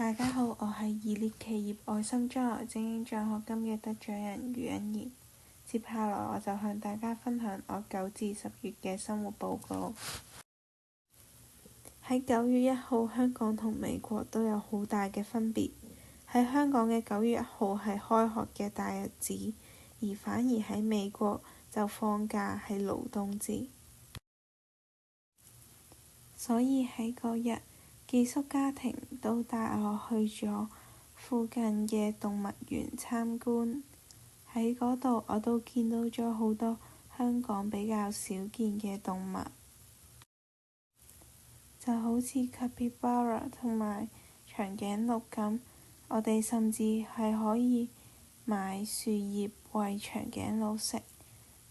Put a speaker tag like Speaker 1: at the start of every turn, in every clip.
Speaker 1: 大家好，我係2列企業愛心將來精英獎學金嘅得獎人余欣妍。接下來我就向大家分享我9至10月嘅生活報告。喺9月1號，香港同美國都有好大嘅分別。喺香港嘅9月1號係開學嘅大日子，而反而喺美國就放假係勞動節。所以喺嗰日，寄宿家庭都帶我去咗附近嘅動物園參觀。喺嗰度我都見到咗好多香港比較少見嘅動物，就好似 Capybara 同埋長頸鹿咁。我哋甚至係可以買樹葉餵長頸鹿食，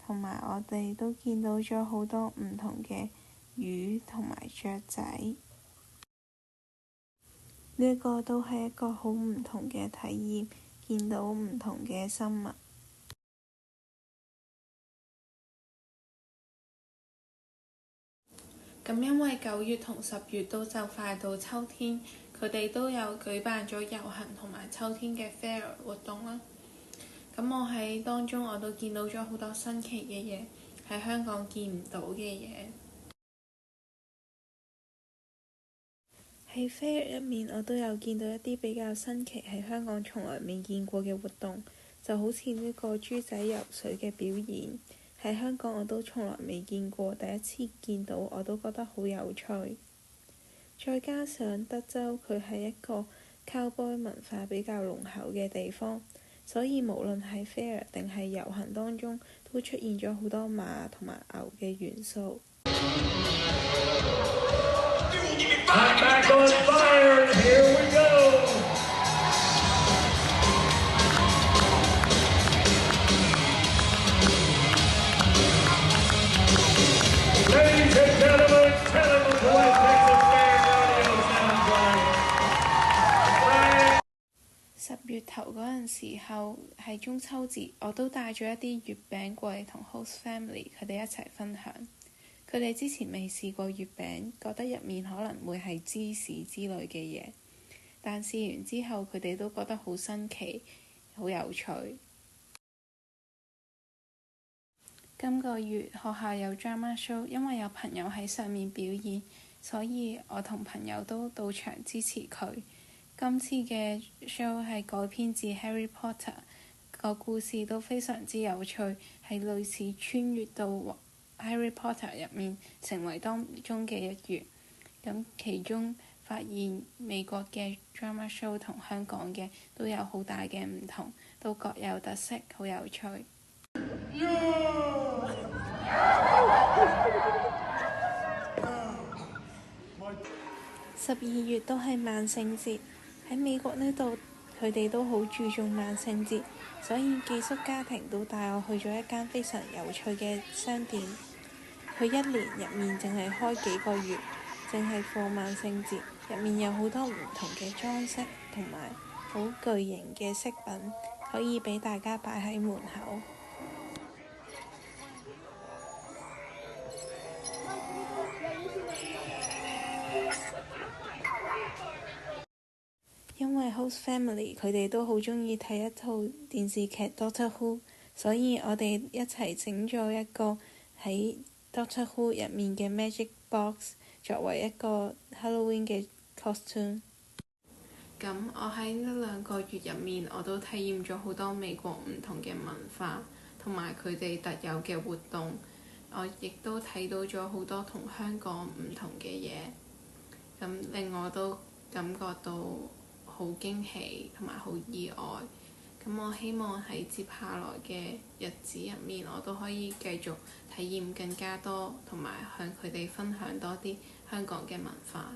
Speaker 1: 同埋我哋都見到咗好多唔同嘅魚同埋雀仔。呢個都係一個好唔同嘅體驗，見到唔同嘅生物。咁因為9月同10月都就快到秋天，佢哋都有舉辦咗遊行同埋秋天嘅 fair 活動啦。咁我喺當中我都見到咗好多新奇嘅嘢，喺香港見唔到嘅嘢。喺 fair 入面，我都有見到一啲比較新奇，喺香港從來未見過嘅活動，就好似呢個豬仔游水嘅表演，喺香港我都從來未見過，第一次見到我都覺得好有趣。再加上德州佢係一個 cowboy 文化比較濃厚嘅地方，所以無論係 fair 定係遊行當中，都出現咗好多馬同埋牛嘅元素。
Speaker 2: I'm back on fire, and here we go! Ladies and gentlemen, tell them what Texas Fair Rodeo sounds like.
Speaker 1: 10月頭嗰陣時候係中秋節，我都帶咗一啲月餅過嚟同 host family 佢哋一齊分享。佢哋之前未試過月餅，覺得入面可能會係芝士之類嘅嘢，但試完之後佢哋都覺得好新奇，好有趣。今個月學校有 drama show， 因為有朋友喺上面表演，所以我同朋友都到場支持佢。今次嘅 show 係改編自 Harry Potter， 個故事都非常之有趣，係類似穿越到Harry Potter 入面成為當中嘅一員。咁其中發現美國嘅 drama show 同香港嘅都有好大嘅唔同，都各有特色，好有趣。12月都係萬聖節，喺美國呢度佢哋都好注重萬聖節，所以寄宿家庭都帶我去咗一間非常有趣嘅商店。佢1年入面淨係開幾個月，淨係放萬聖節，入面有好多唔同嘅裝飾同埋好巨型嘅飾品，可以俾大家擺喺門口。因為 host family 佢哋都好鍾意睇一套電視劇 Doctor Who， 所以我哋一齊整咗一個喺Doctor Who 入面嘅 Magic Box 作為一個 Halloween 嘅 costume。咁我喺呢2個月入面，我都體驗咗好多美國唔同嘅文化，同埋佢哋特有嘅活動。我亦都睇到咗好多同香港唔同嘅嘢，咁令我都感覺到好驚喜同埋好意外。咁我希望喺接下來嘅日子入面，我都可以繼續體驗更加多，同埋向佢哋分享多啲香港嘅文化。